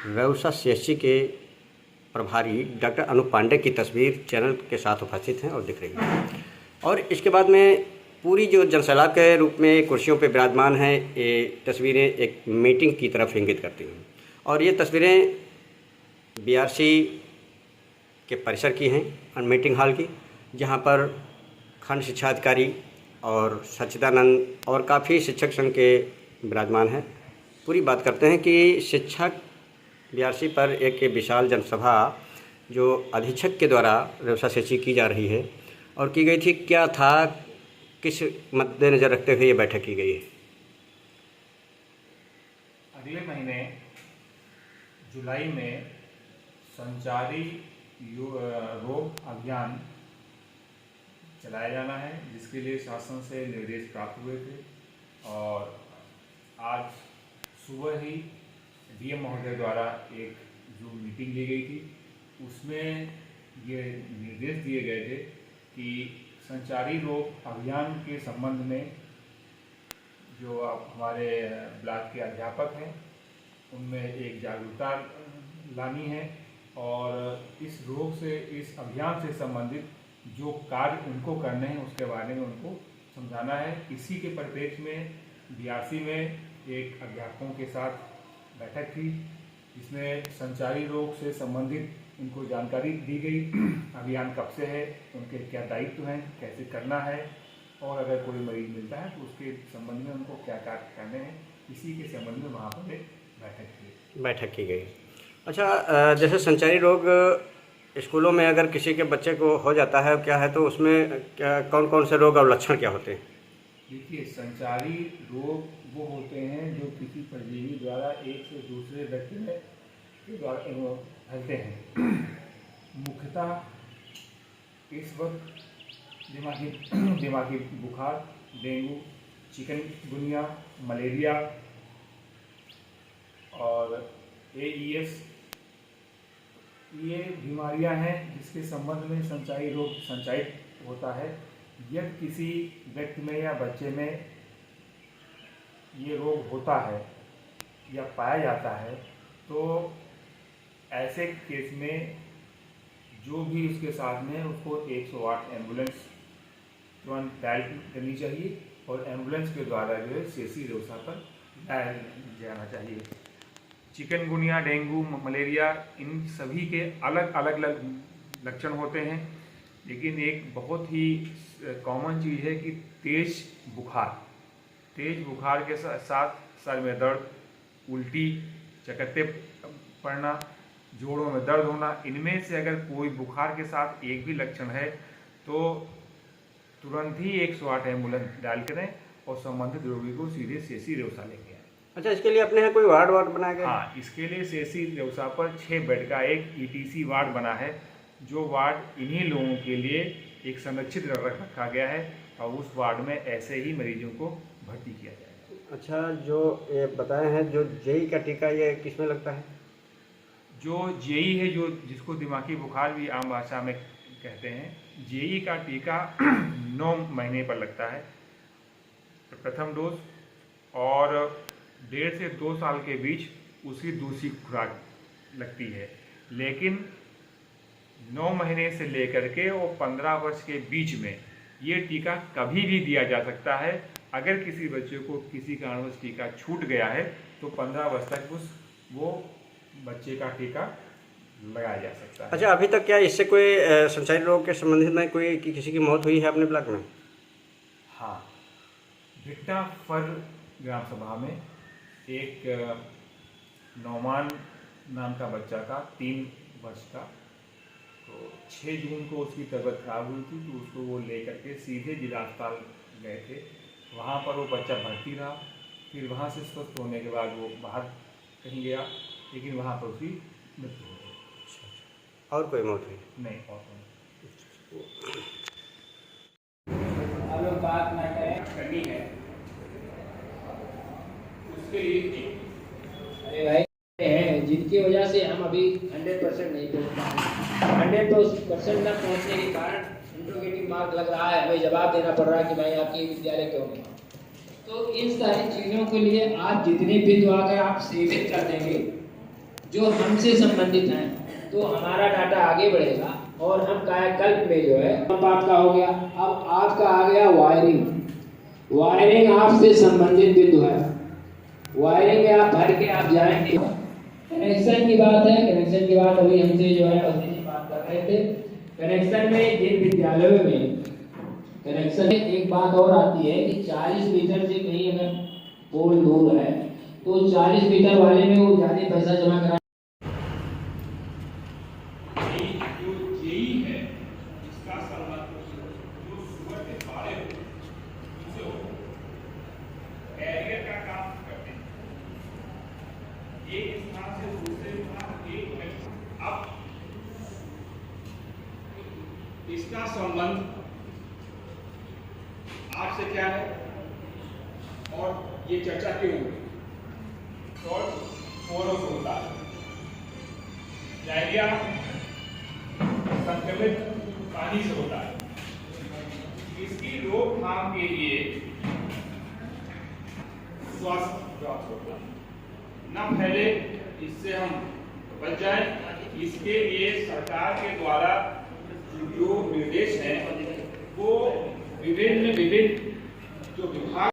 व्यवसाय सीएससी के प्रभारी डॉक्टर अनूप पांडे की तस्वीर चैनल के साथ उपस्थित हैं और दिख रही है। और इसके बाद में पूरी जो जनसैलाब के रूप में कुर्सियों पर विराजमान हैं, ये तस्वीरें एक मीटिंग की तरफ इंगित करती हैं। और ये तस्वीरें बीआरसी के परिसर की हैं, मीटिंग हॉल की, जहाँ पर खंड शिक्षा अधिकारी और सच्चिदानंद और काफ़ी शिक्षक संघ के विराजमान हैं। पूरी बात करते हैं कि शिक्षक बीआरसी पर एक विशाल जनसभा जो अधीक्षक के द्वारा व्यवसाय सीएससी की जा रही है और की गई थी, क्या था, किस मद्देनज़र रखते हुए ये बैठक की गई है? अगले महीने जुलाई में संचारी रोग अभियान चलाया जाना है, जिसके लिए शासन से निर्देश प्राप्त हुए थे। और आज सुबह ही डीएम महोदय द्वारा एक जो मीटिंग ली गई थी, उसमें ये निर्देश दिए गए थे कि संचारी रोग अभियान के संबंध में जो हमारे ब्लॉक के अध्यापक हैं, उनमें एक जागरूकता लानी है और इस रोग से, इस अभियान से संबंधित जो कार्य उनको करने हैं उसके बारे में उनको समझाना है। इसी के परिप्रेक्ष्य में बीआरसी में एक अध्यापकों के साथ बैठक थी, जिसमें संचारी रोग से संबंधित उनको जानकारी दी गई। अभियान कब से है, उनके क्या दायित्व हैं, कैसे करना है, और अगर कोई मरीज मिलता है तो उसके संबंध में उनको क्या कार्य करने हैं, इसी के संबंध में वहाँ पर एक बैठक की गई। अच्छा, जैसे संचारी रोग स्कूलों में अगर किसी के बच्चे को हो जाता है, क्या है, तो उसमें क्या कौन कौन से रोग और लक्षण क्या होते हैं? देखिए, संचारी रोग वो होते हैं जो किसी परजीवी द्वारा एक से दूसरे व्यक्ति में के द्वारा फैलते हैं। मुख्यतः इस वक्त दिमागी बुखार, डेंगू, चिकनगुनिया, मलेरिया और एईएस, ये बीमारियां हैं जिसके संबंध में संचारी रोग संचारित होता है। यदि किसी व्यक्ति में या बच्चे में ये रोग होता है या पाया जाता है, तो ऐसे केस में जो भी उसके साथ में उसको 108 एम्बुलेंस तुरंत डायल करनी चाहिए और एम्बुलेंस के द्वारा जो है सीएससी रेवसा पर लाया जाना चाहिए। चिकनगुनिया, डेंगू, मलेरिया, इन सभी के अलग अलग लक्षण होते हैं, लेकिन एक बहुत ही कॉमन चीज़ है कि तेज बुखार के साथ सर में दर्द, उल्टी, चकत्ते पड़ना, जोड़ों में दर्द होना। इनमें से अगर कोई बुखार के साथ एक भी लक्षण है तो तुरंत ही 108 एम्बुलेंस डायल करें और संबंधित रोगी को सीधे सीएससी रेवसा लेके आए। अच्छा, इसके लिए अपने यहाँ कोई वार्ड बनाया गया? हाँ, इसके लिए सीएससी रेवसा पर 6 बेड का एक ईटीसी वार्ड बना है, जो वार्ड इन्हीं लोगों के लिए एक संरक्षित रखा गया है और उस वार्ड में ऐसे ही मरीजों को भर्ती किया जाएगा। अच्छा, जो ये बताए हैं, जो जेई का टीका ये किस में लगता है? जो जेई है, जो जिसको दिमागी बुखार भी आम भाषा में कहते हैं, जेई का टीका 9 महीने पर लगता है प्रथम डोज, और 1.5 से 2 साल के बीच उसकी दूसरी खुराक लगती है। लेकिन 9 महीने से लेकर के और 15 वर्ष के बीच में ये टीका कभी भी दिया जा सकता है। अगर किसी बच्चे को किसी कारणवश टीका छूट गया है तो 15 वर्ष तक वो बच्चे का टीका लगाया जा सकता है। अच्छा, अभी तक क्या इससे कोई संचारी रोग के संबंधित में कोई किसी की मौत हुई है अपने ब्लॉक में? हाँ, भिट्टा फर ग्राम सभा में एक नौमान नाम का बच्चा था, 3 वर्ष का, तो 6 जून को उसकी तबीयत खराब हुई थी, तो उसको वो लेकर के सीधे जिला अस्पताल गए थे। वहाँ पर वो बच्चा भर्ती रहा, फिर वहाँ से स्वस्थ होने के बाद वो बाहर कहीं गया, लेकिन वहाँ पर उसकी मृत्यु हो गई। और कोई मौत हुई? नहीं, और कोई। अब बात ना करें करनी है उसके लिए, अरे भाई हैं जिनकी वजह से हम अभी 100% नहीं पहुँच पाए। 100% न पहुँचने के कारण इंट्रोगेटिव मार्क लग रहा है, हमें जवाब देना पड़ रहा है कि भाई आपकी विद्यालय क्यों नहीं। तो इन सारी चीज़ों के लिए आज जितनी भी दुआ अगर आप सीमित कर देंगे जो हमसे संबंधित हैं, तो हमारा डाटा आगे बढ़ेगा और हम कायाकल्प में जो है बात का हो गया। अब आपका आ गया वायरिंग। वायरिंग आपसे संबंधित बिंदु है। वायरिंग में आप भर के आप जाएंगे। कनेक्शन की बात है। कनेक्शन की बात अभी हमसे जो है अवधि जी बात कर रहे थे। कनेक्शन में जिन विद्यालयों में कनेक्शन, एक बात और आती है कि 40 मीटर से कहीं अगर पोल दूर है तो 40 मीटर वाले में वो ज्यादा पैसा जमा करा। जो जेई है इसका संबंध जो सुअर के बारे उनसे हो, कैरियर का काम करते हैं, एक स्थान से दूसरे स्थान एक। अब इसका संबंध आपसे क्या है और ये चर्चा क्यों हुई? शॉर्ट फोरस होता है, डायरिया संक्रमित पानी से होता है। इसकी रोकथाम के लिए स्वास्थ्य जांच होता है, न फैले, इससे हम बच जाए। इसके लिए सरकार के द्वारा जो निर्देश हैं वो विभिन्न जो विभाग